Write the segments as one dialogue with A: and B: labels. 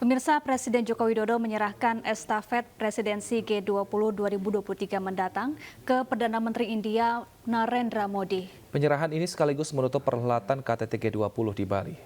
A: Pemirsa, Presiden Joko Widodo menyerahkan estafet presidensi G20 2023 mendatang ke Perdana Menteri India Narendra Modi.
B: Penyerahan ini sekaligus menutup perhelatan KTT G20 di Bali.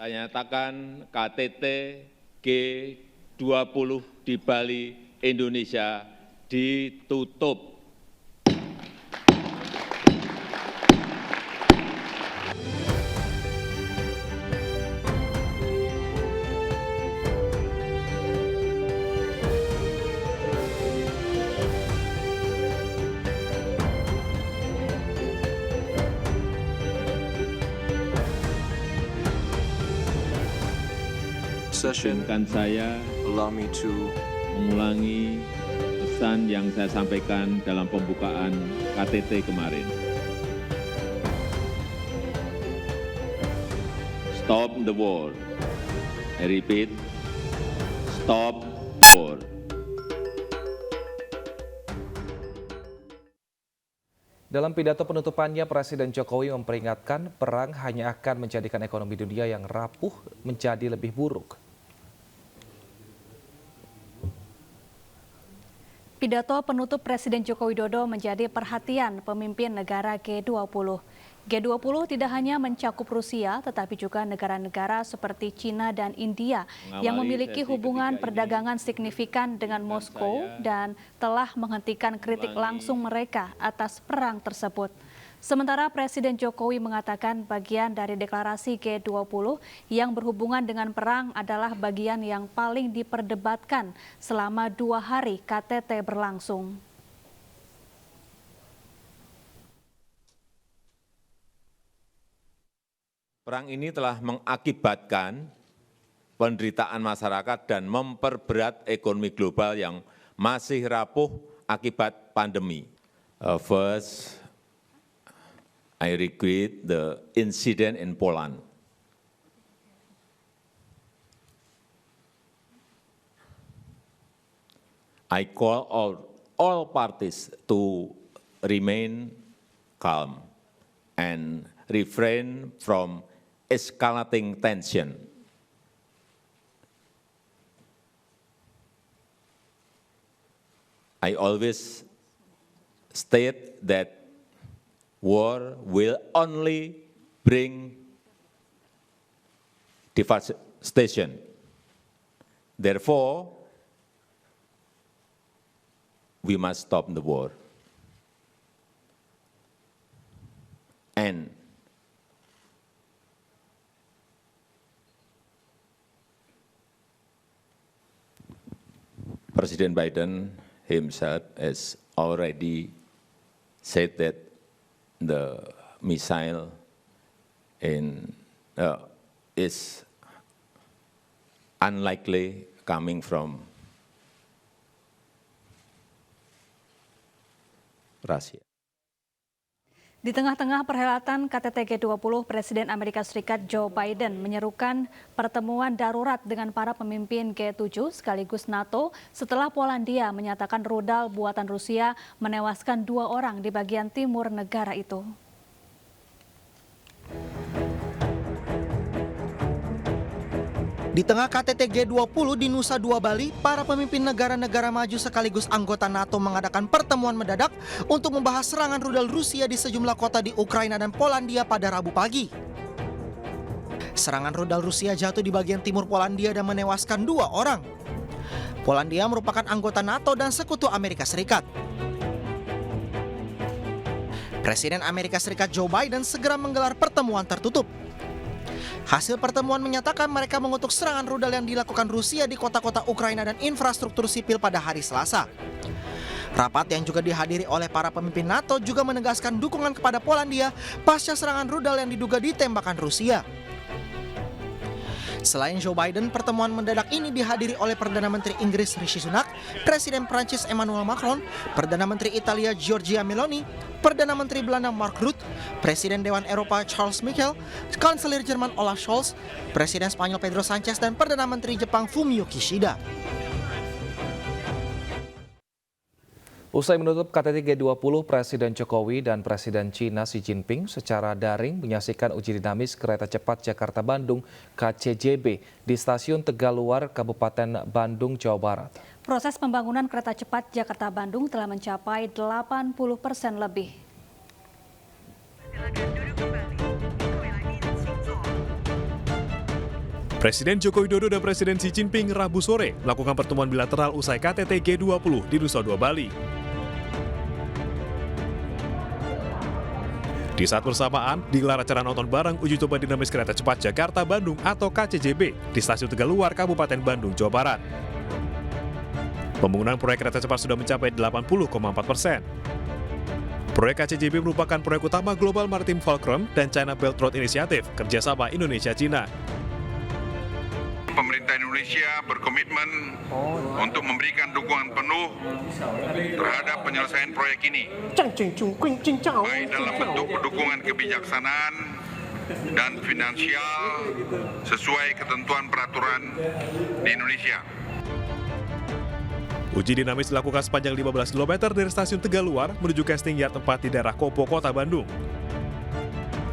C: Saya nyatakan KTT G20 di Bali, Indonesia ditutup. Izinkan saya mengulangi pesan yang saya sampaikan dalam pembukaan KTT kemarin. Stop the war. I repeat, stop war.
B: Dalam pidato penutupannya, Presiden Jokowi memperingatkan perang hanya akan menjadikan ekonomi dunia yang rapuh menjadi lebih buruk.
A: Pidato penutup Presiden Joko Widodo menjadi perhatian pemimpin negara G20. G20 tidak hanya mencakup Rusia, tetapi juga negara-negara seperti China dan India yang memiliki hubungan perdagangan signifikan dengan Moskow dan telah menghentikan kritik langsung mereka atas perang tersebut. Sementara Presiden Jokowi mengatakan bagian dari deklarasi G20 yang berhubungan dengan perang adalah bagian yang paling diperdebatkan selama 2 hari KTT berlangsung.
C: Perang ini telah mengakibatkan penderitaan masyarakat dan memperberat ekonomi global yang masih rapuh akibat pandemi. First, I regret the incident in Poland. I call all parties to remain calm and refrain from escalating tension. I always state that war will only bring devastation. Therefore, we must stop the war. And President Biden himself has already said that the missile is unlikely coming from Russia.
A: Di tengah-tengah perhelatan KTT G20, Presiden Amerika Serikat Joe Biden menyerukan pertemuan darurat dengan para pemimpin G7 sekaligus NATO setelah Polandia menyatakan rudal buatan Rusia menewaskan 2 orang di bagian timur negara itu.
D: Di tengah KTT G20 di Nusa Dua Bali, para pemimpin negara-negara maju sekaligus anggota NATO mengadakan pertemuan mendadak untuk membahas serangan rudal Rusia di sejumlah kota di Ukraina dan Polandia pada Rabu pagi. Serangan rudal Rusia jatuh di bagian timur Polandia dan menewaskan 2 orang. Polandia merupakan anggota NATO dan sekutu Amerika Serikat. Presiden Amerika Serikat Joe Biden segera menggelar pertemuan tertutup. Hasil pertemuan menyatakan mereka mengutuk serangan rudal yang dilakukan Rusia di kota-kota Ukraina dan infrastruktur sipil pada hari Selasa. Rapat yang juga dihadiri oleh para pemimpin NATO juga menegaskan dukungan kepada Polandia pasca serangan rudal yang diduga ditembakkan Rusia. Selain Joe Biden, pertemuan mendadak ini dihadiri oleh Perdana Menteri Inggris Rishi Sunak, Presiden Prancis Emmanuel Macron, Perdana Menteri Italia Giorgia Meloni, Perdana Menteri Belanda Mark Rutte, Presiden Dewan Eropa Charles Michel, Kanselir Jerman Olaf Scholz, Presiden Spanyol Pedro Sanchez, dan Perdana Menteri Jepang Fumio Kishida.
B: Usai menutup KTT G20, Presiden Jokowi dan Presiden China Xi Jinping secara daring menyaksikan uji dinamis kereta cepat Jakarta-Bandung (KCJB) di Stasiun Tegaluar, Kabupaten Bandung, Jawa Barat.
A: Proses pembangunan kereta cepat Jakarta-Bandung telah mencapai 80% lebih.
E: Presiden Joko Widodo dan Presiden Xi Jinping Rabu sore melakukan pertemuan bilateral usai KTT G20 di Nusa Dua Bali. Di saat bersamaan, digelar acara nonton bareng uji coba dinamis kereta cepat Jakarta-Bandung atau KCJB di Stasiun Tegaluar, Kabupaten Bandung, Jawa Barat. Pembangunan proyek kereta cepat sudah mencapai 80,4%. Proyek KCJB merupakan proyek utama Global Maritime Fulcrum dan China Belt Road Initiative kerjasama Indonesia-China.
F: Pemerintah Indonesia berkomitmen untuk memberikan dukungan penuh terhadap penyelesaian proyek ini, baik dalam bentuk dukungan kebijaksanaan dan finansial sesuai ketentuan peraturan di Indonesia.
E: Uji dinamis dilakukan sepanjang 15 km dari Stasiun Tegaluar menuju casting yard 4 di daerah Kopo, Kota Bandung.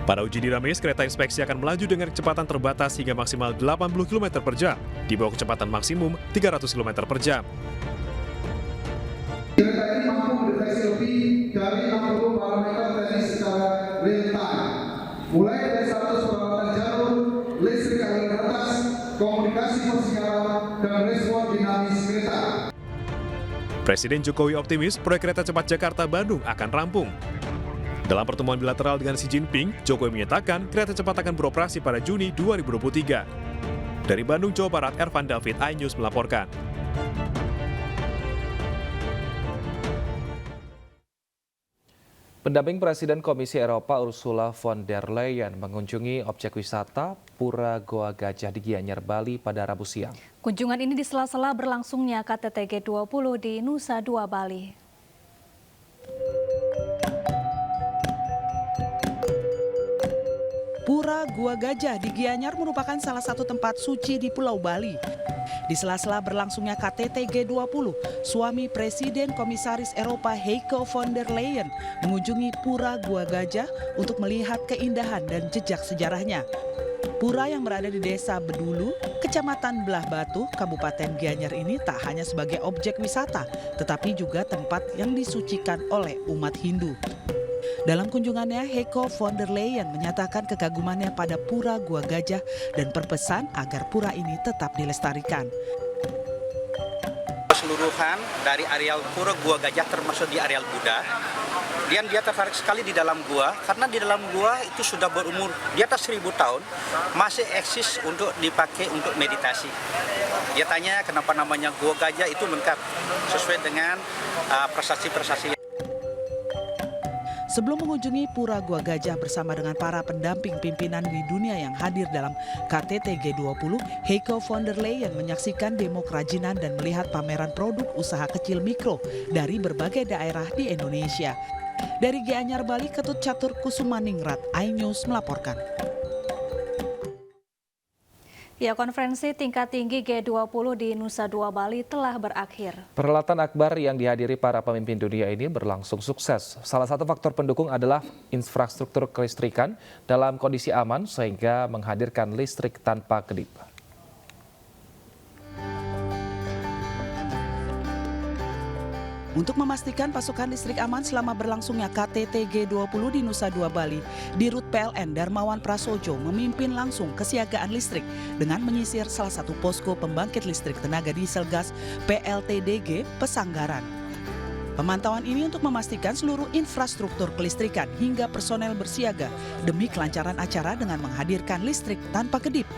E: Pada uji dinamis, kereta inspeksi akan melaju dengan kecepatan terbatas hingga maksimal 80 km per jam, di bawah kecepatan maksimum 300 km per jam.
G: Kereta ini mampu mendeteksi lebih dari 60 parameter teknis secara real time, mulai dari status peralatan jalur, listrik aliran atas, komunikasi persinyalan, dan respon dinamis kereta.
E: Presiden Jokowi optimis proyek kereta cepat Jakarta-Bandung akan rampung. Dalam pertemuan bilateral dengan Xi Jinping, Jokowi menyatakan kereta cepat akan beroperasi pada Juni 2023. Dari Bandung, Jawa Barat, Ervan David, iNews melaporkan.
B: Pendamping Presiden Komisi Eropa Ursula von der Leyen mengunjungi objek wisata Pura Goa Gajah di Gianyar, Bali pada Rabu siang.
A: Kunjungan ini di sela-sela berlangsungnya KTT G20 di Nusa Dua Bali.
H: Pura Goa Gajah di Gianyar merupakan salah satu tempat suci di Pulau Bali. Di sela-sela berlangsungnya KTT G20, suami Presiden Komisaris Eropa Heiko von der Leyen mengunjungi Pura Goa Gajah untuk melihat keindahan dan jejak sejarahnya. Pura yang berada di Desa Bedulu, Kecamatan Belah Batu, Kabupaten Gianyar ini tak hanya sebagai objek wisata, tetapi juga tempat yang disucikan oleh umat Hindu. Dalam kunjungannya, Heiko von der Leyen menyatakan kekagumannya pada Pura Goa Gajah dan berpesan agar pura ini tetap dilestarikan.
I: Keseluruhan dari areal Pura Goa Gajah termasuk di areal Buddha. Dan dia tertarik sekali di dalam gua karena di dalam gua itu sudah berumur di atas 1000 tahun, masih eksis untuk dipakai untuk meditasi. Dia tanya kenapa namanya Goa Gajah, itu lengkap sesuai dengan prasasti-prasasti.
H: Sebelum mengunjungi Pura Goa Gajah bersama dengan para pendamping pimpinan di dunia yang hadir dalam KTT G20, Heiko von der Leyen menyaksikan demo kerajinan dan melihat pameran produk usaha kecil mikro dari berbagai daerah di Indonesia. Dari Gianyar, Bali, Ketut Catur Kusumaningrat, iNews melaporkan.
A: Ya, konferensi tingkat tinggi G20 di Nusa Dua Bali telah berakhir.
B: Perhelatan akbar yang dihadiri para pemimpin dunia ini berlangsung sukses. Salah satu faktor pendukung adalah infrastruktur kelistrikan dalam kondisi aman sehingga menghadirkan listrik tanpa kedip.
H: Untuk memastikan pasokan listrik aman selama berlangsungnya KTT G20 di Nusa Dua Bali, Dirut PLN Darmawan Prasojo memimpin langsung kesiagaan listrik dengan menyisir salah satu posko pembangkit listrik tenaga diesel gas PLTDG Pesanggaran. Pemantauan ini untuk memastikan seluruh infrastruktur kelistrikan hingga personel bersiaga demi kelancaran acara dengan menghadirkan listrik tanpa kedip.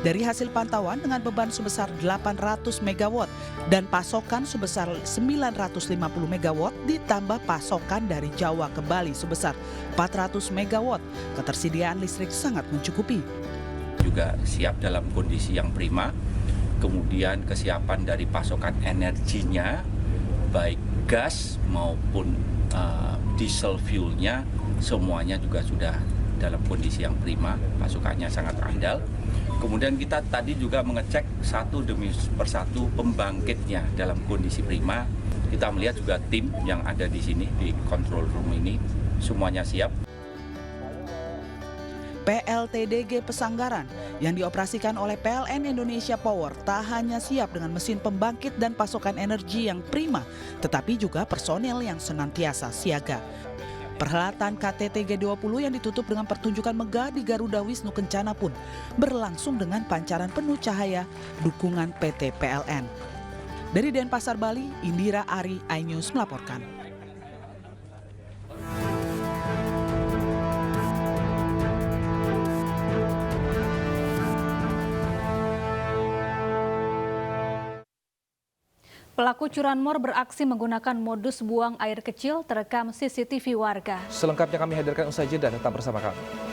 H: Dari hasil pantauan dengan beban sebesar 800 MW dan pasokan sebesar 950 MW ditambah pasokan dari Jawa ke Bali sebesar 400 MW, ketersediaan listrik sangat mencukupi.
J: Juga siap dalam kondisi yang prima, kemudian kesiapan dari pasokan energinya, baik gas maupun diesel fuelnya, semuanya juga sudah dalam kondisi yang prima, pasokannya sangat andal. Kemudian kita tadi juga mengecek satu demi persatu pembangkitnya dalam kondisi prima, Kita melihat juga tim yang ada di sini, di control room ini, semuanya siap.
H: PLTDG Pesanggaran yang dioperasikan oleh PLN Indonesia Power tak hanya siap dengan mesin pembangkit dan pasokan energi yang prima, tetapi juga personel yang senantiasa siaga. Perhelatan KTT G20 yang ditutup dengan pertunjukan megah di Garuda Wisnu Kencana pun berlangsung dengan pancaran penuh cahaya dukungan PT PLN. Dari Denpasar, Bali, Indira Ari, iNews melaporkan.
A: Pelaku curanmor beraksi menggunakan modus buang air kecil terekam CCTV warga.
B: Selengkapnya kami hadirkan usai jeda, tetap bersama kami.